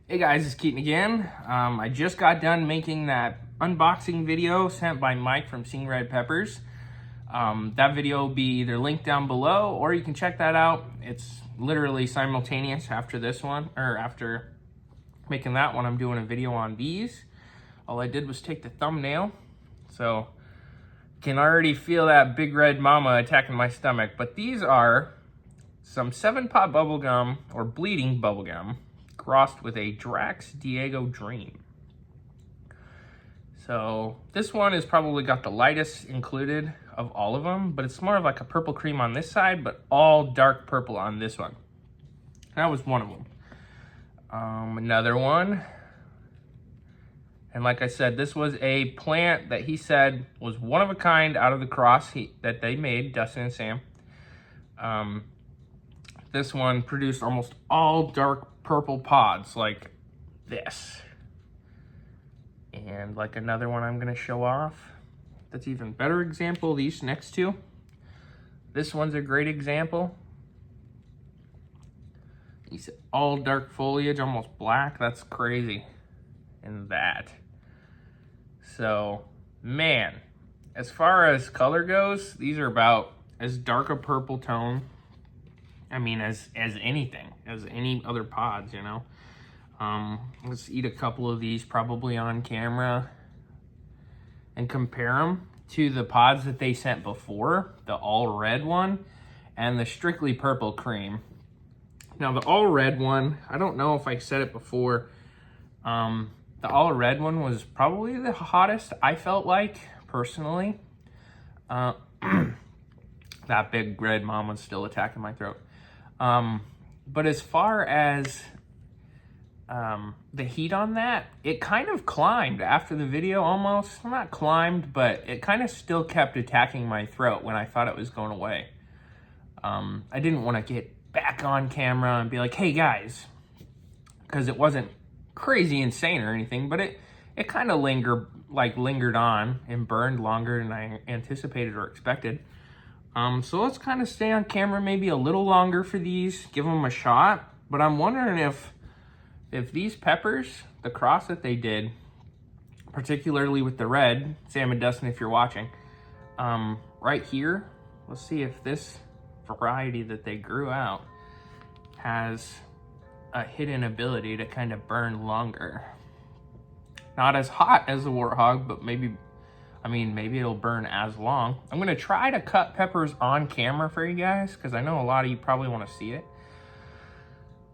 Hey guys, it's Keaton again. I just got done making that unboxing video sent by Mike from StingerPepperCo. That video will be either linked down below or you can check that out. It's literally simultaneous after this one, or after making that one, I'm doing a video on these. All I did was take the thumbnail, so can already feel that big red mama attacking my stomach. But these are some 7-pot bubblegum, or bleeding bubblegum, crossed with a Drax Diego Dream. So this one has probably got the lightest included of all of them, but it's more of like a purple cream on this side, but all dark purple on this one. That was one of them. Another one. And like I said, this was a plant that he said was one of a kind out of the cross that they made, Dustin and Sam. This one produced almost all dark purple pods like this. And like another one I'm gonna show off. That's even better example, these next two. This one's a great example. These all dark foliage, almost black, that's crazy. And that. So, man, as far as color goes, these are about as dark a purple tone, I mean, as anything, as any other pods, you know. Let's eat a couple of these probably on camera and compare them to the pods that they sent before, the all red one and the strictly purple cream. Now the all red one, I don't know if I said it before, the all red one was probably the hottest I felt like personally. That big red mama's still attacking my throat. But as far as the heat on that, it kind of climbed after the video almost. Not climbed, but it kind of still kept attacking my throat when I thought it was going away. I didn't want to get back on camera and be like, hey guys, because it wasn't crazy insane or anything, but it kind of lingered on and burned longer than I anticipated or expected. So let's kind of stay on camera maybe a little longer for these, give them a shot. But I'm wondering if these peppers, the cross that they did, particularly with the red, Sam and Dustin, if you're watching, right here, let's see if this variety that they grew out has a hidden ability to kind of burn longer. Not as hot as the warthog, but maybe it'll burn as long. I'm gonna try to cut peppers on camera for you guys, because I know a lot of you probably want to see it.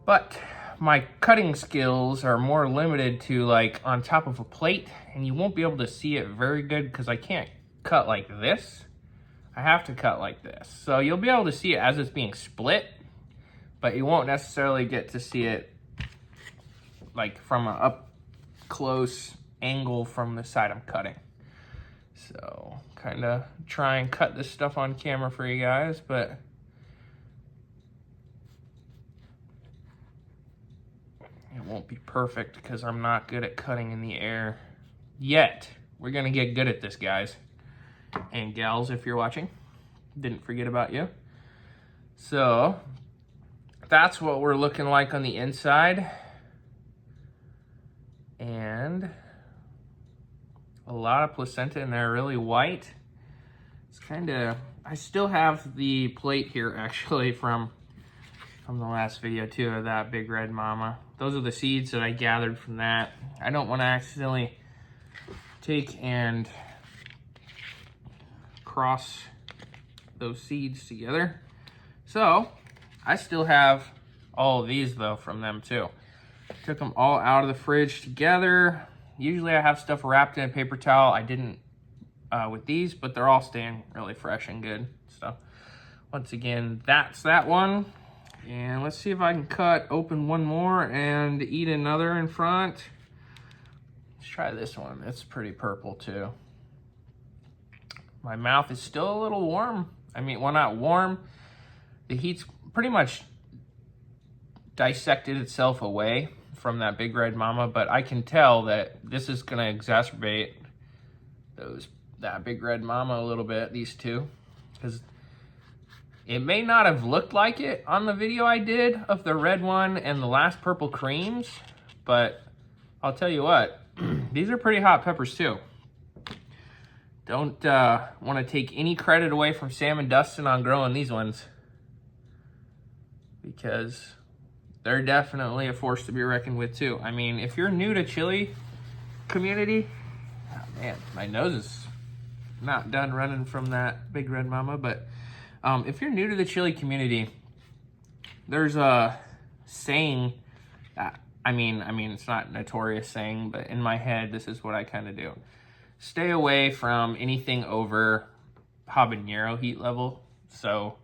But my cutting skills are more limited to like on top of a plate, and you won't be able to see it very good because I can't cut like this. I have to cut like this. So you'll be able to see it as it's being split, but you won't necessarily get to see it like from an up close angle from the side I'm cutting. So kind of try and cut this stuff on camera for you guys, but it won't be perfect because I'm not good at cutting in the air yet. We're gonna get good at this, guys and gals, if you're watching. Didn't forget about you. So that's what we're looking like on the inside. And a lot of placenta in there, really white. It's kind of, I still have the plate here actually from the last video too of that big red mama. Those are the seeds that I gathered from that. I don't want to accidentally take and cross those seeds together. So I still have all of these though from them too. Took them all out of the fridge together. Usually I have stuff wrapped in a paper towel. I didn't with these, but they're all staying really fresh and good. So once again, that's that one. And let's see if I can cut open one more and eat another in front. Let's try this one. It's pretty purple too. My mouth is still a little warm. I mean, well, not warm. The heat's pretty much dissected itself away from that big red mama, but I can tell that this is gonna exacerbate that big red mama a little bit, these two, because it may not have looked like it on the video I did of the red one and the last purple creams, but I'll tell you what, these are pretty hot peppers too. Don't want to take any credit away from Sam and Dustin on growing these ones, because they're definitely a force to be reckoned with too. I mean, if you're new to chili community, oh man, my nose is not done running from that Big Red Mama, but if you're new to the chili community, there's a saying, I mean, it's not a notorious saying, but in my head, this is what I kind of do. Stay away from anything over habanero heat level. So,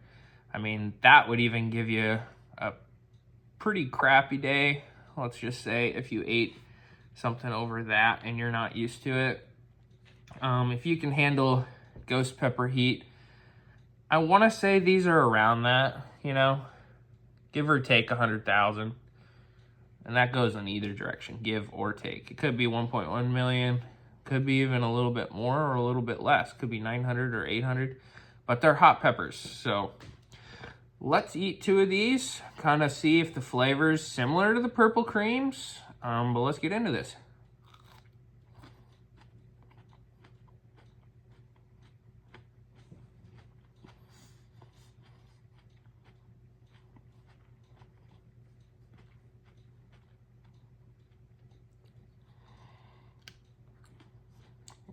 I mean, that would even give you a pretty crappy day. Let's just say if you ate something over that and you're not used to it. If you can handle ghost pepper heat, I want to say these are around that, you know, give or take 100,000. And that goes in either direction, give or take. It could be 1.1 million. Could be even a little bit more or a little bit less. Could be 900 or 800, but they're hot peppers. So let's eat 2 of these, kind of see if the flavor's similar to the purple creams. But let's get into this.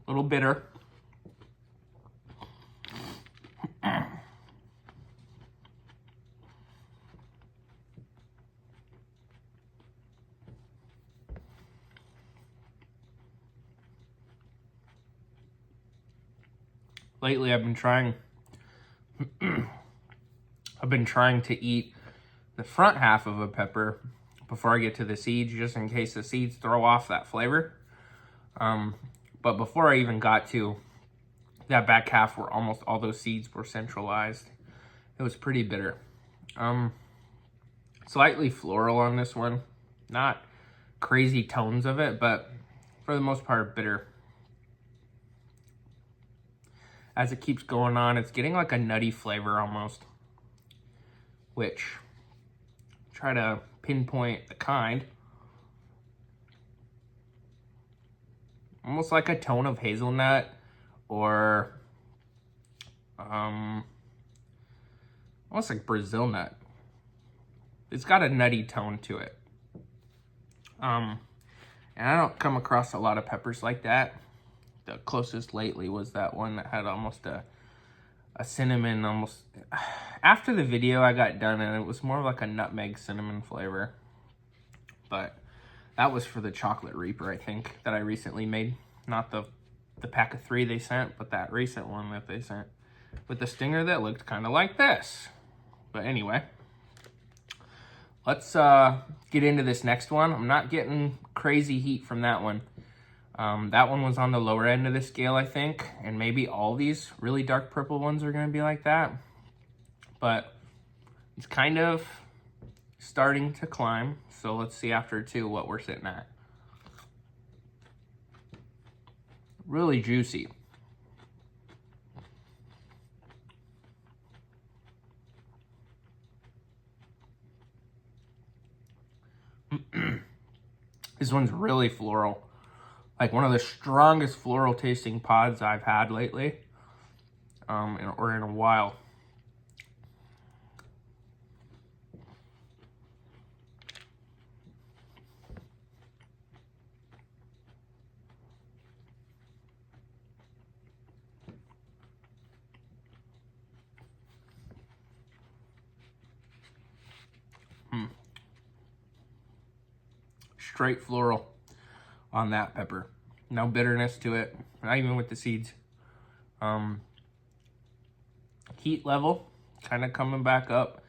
A little bitter. Lately, I've been trying to eat the front half of a pepper before I get to the seeds, just in case the seeds throw off that flavor. But before I even got to that back half where almost all those seeds were centralized, it was pretty bitter. Slightly floral on this one. Not crazy tones of it, but for the most part, bitter. As it keeps going on, it's getting like a nutty flavor almost, which, try to pinpoint the kind. Almost like a tone of hazelnut, or almost like Brazil nut. It's got a nutty tone to it. And I don't come across a lot of peppers like that. The closest lately was that one that had almost a cinnamon, almost. After the video I got done, and it was more like a nutmeg cinnamon flavor. But that was for the chocolate Reaper, I think, that I recently made. Not the pack of 3 they sent, but that recent one that they sent with the stinger that looked kind of like this. But anyway, let's get into this next one. I'm not getting crazy heat from that one. That one was on the lower end of the scale, I think, and maybe all these really dark purple ones are going to be like that. But it's kind of starting to climb, so let's see after 2 what we're sitting at. Really juicy. This one's really floral. Like one of the strongest floral tasting pods I've had lately, or in a while. Straight floral on that pepper. No bitterness to it, not even with the seeds. Heat level kind of coming back up,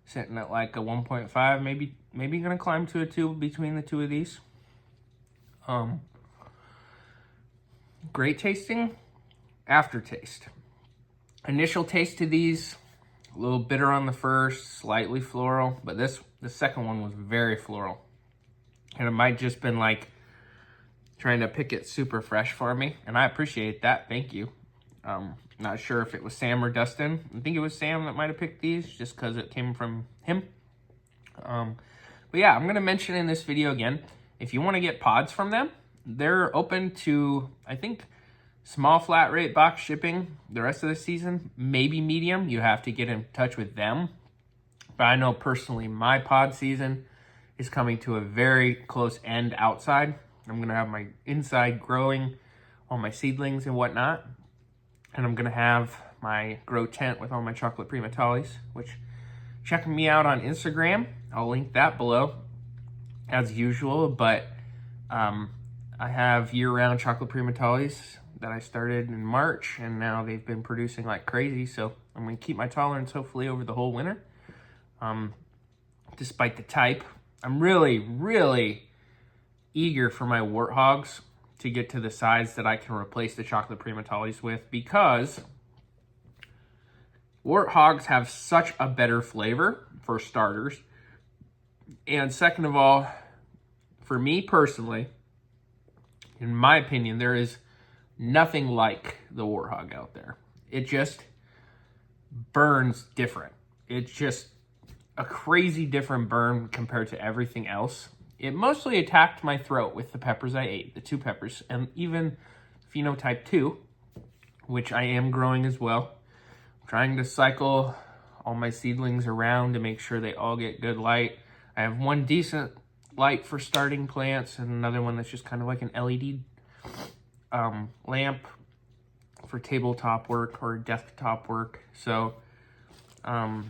sitting at like a 1.5, maybe gonna climb to a 2 between the 2 of these. Great tasting aftertaste. Initial taste to these, a little bitter on the first, slightly floral, but the second one was very floral. And it might just been like trying to pick it super fresh for me, and I appreciate that. Thank you. Not sure if it was Sam or Dustin. I think it was Sam that might have picked these just because it came from him. But yeah, I'm gonna mention in this video again, if you want to get pods from them, they're open to, I think, small flat rate box shipping the rest of the season, maybe medium. You have to get in touch with them. But I know personally my pod season is coming to a very close end outside. I'm going to have my inside growing all my seedlings and whatnot. And I'm going to have my grow tent with all my chocolate primatalis, which check me out on Instagram. I'll link that below as usual. But I have year-round chocolate primatalis that I started in March, and now they've been producing like crazy. So I'm going to keep my tolerance hopefully over the whole winter. Despite the type, I'm really eager for my warthogs to get to the size that I can replace the chocolate primatalis with, because warthogs have such a better flavor, for starters. And second of all, for me personally, in my opinion, there is nothing like the warthog out there. It just burns different. It's just a crazy different burn compared to everything else. It mostly attacked my throat with the peppers I ate, the 2 peppers, and even phenotype 2, which I am growing as well. I'm trying to cycle all my seedlings around to make sure they all get good light. I have one decent light for starting plants and another one that's just kind of like an LED lamp for tabletop work or desktop work. So, well,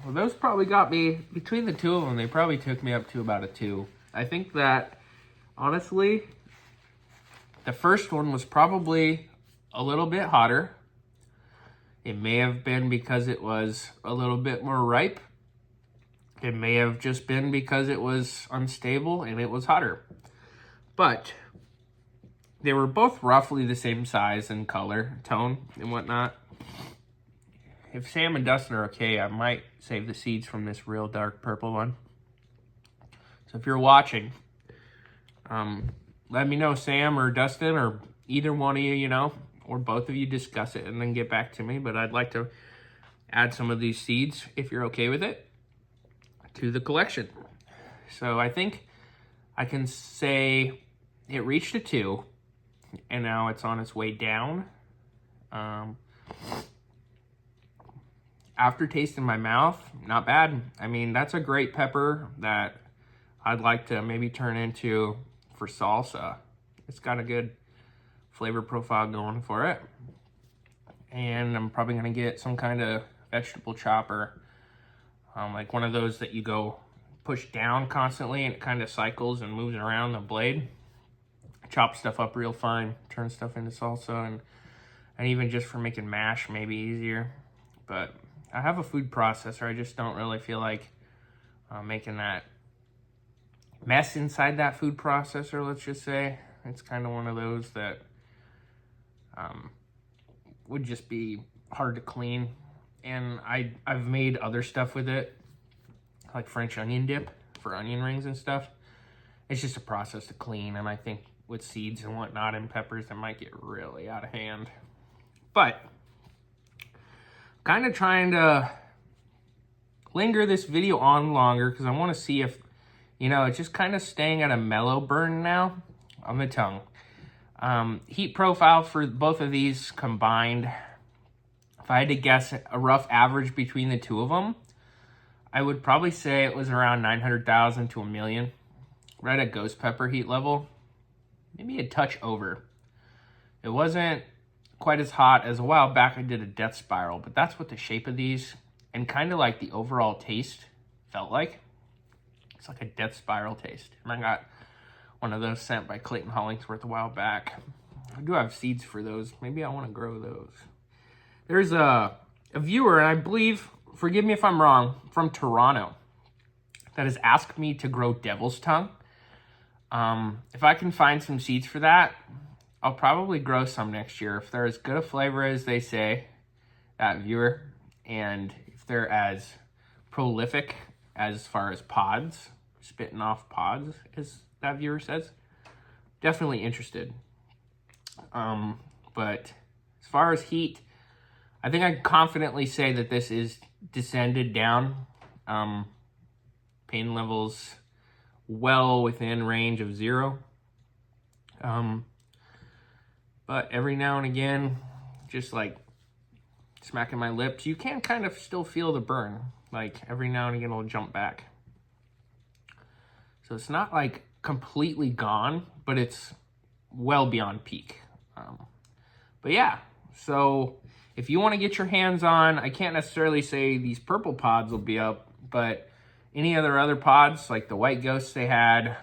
those probably got me, between the 2 of them, they probably took me up to about a 2. I think that, honestly, the first one was probably a little bit hotter. It may have been because it was a little bit more ripe. It may have just been because it was unstable and it was hotter. But they were both roughly the same size and color, tone, and whatnot. If Sam and Dustin are okay, I might save the seeds from this real dark purple one. So if you're watching, let me know, Sam or Dustin, or either one of you, or both of you, discuss it and then get back to me. But I'd like to add some of these seeds, if you're okay with it, to the collection. So I think I can say it reached a 2, and now it's on its way down. Aftertaste in my mouth, not bad. I mean, that's a great pepper that I'd like to maybe turn into for salsa. It's got a good flavor profile going for it. And I'm probably gonna get some kind of vegetable chopper, like one of those that you go push down constantly and it kind of cycles and moves around the blade. Chop stuff up real fine, turn stuff into salsa, and even just for making mash, maybe easier. But I have a food processor. I just don't really feel like making that mess inside that food processor, let's just say. It's kind of one of those that would just be hard to clean. And I've made other stuff with it, like French onion dip for onion rings and stuff. It's just a process to clean, and I think with seeds and whatnot and peppers, it might get really out of hand. But kind of trying to linger this video on longer because I want to see if, it's just kind of staying at a mellow burn now on the tongue. Heat profile for both of these combined, if I had to guess a rough average between the 2 of them, I would probably say it was around 900,000 to 1 million, right at ghost pepper heat level, maybe a touch over. It wasn't quite as hot as a while back I did a death spiral, but that's what the shape of these and kind of like the overall taste felt like. It's like a death spiral taste. And I got one of those sent by Clayton Hollingsworth a while back. I do have seeds for those. Maybe I want to grow those. There's a viewer, and I believe, forgive me if I'm wrong, from Toronto, that has asked me to grow devil's tongue. If I can find some seeds for that, I'll probably grow some next year. If they're as good a flavor as they say, that viewer, and if they're as prolific as far as pods, spitting off pods, as that viewer says, definitely interested. But as far as heat, I think I can confidently say that this is descended down. Pain levels well within range of 0. But every now and again, just like smacking my lips, you can kind of still feel the burn. Like every now and again it'll jump back. So it's not like completely gone, but it's well beyond peak. But yeah, so if you want to get your hands on, I can't necessarily say these purple pods will be up, but any other pods, like the white ghosts they had,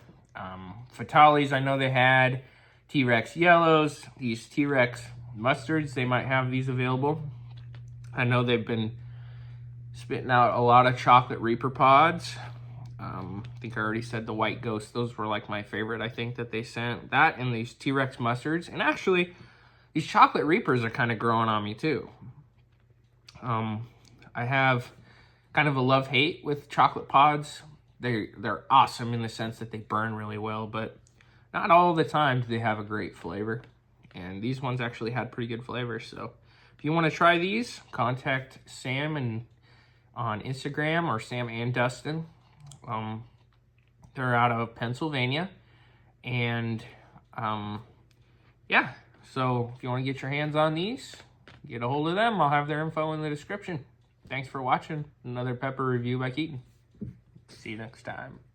Fatalis I know they had, T-Rex yellows, these T-Rex mustards, they might have these available. I know they've been spitting out a lot of chocolate Reaper pods. I think I already said the white ghosts, those were like my favorite, I think, that they sent. That and these T-Rex mustards. And actually, these chocolate Reapers are kind of growing on me too. I have kind of a love-hate with chocolate pods. They're awesome in the sense that they burn really well, but not all the time do they have a great flavor. And these ones actually had pretty good flavor. So if you want to try these, contact Sam on Instagram, or Sam and Dustin. They're out of Pennsylvania. And yeah, so if you want to get your hands on these, get a hold of them. I'll have their info in the description. Thanks for watching another pepper review by Keaton. See you next time.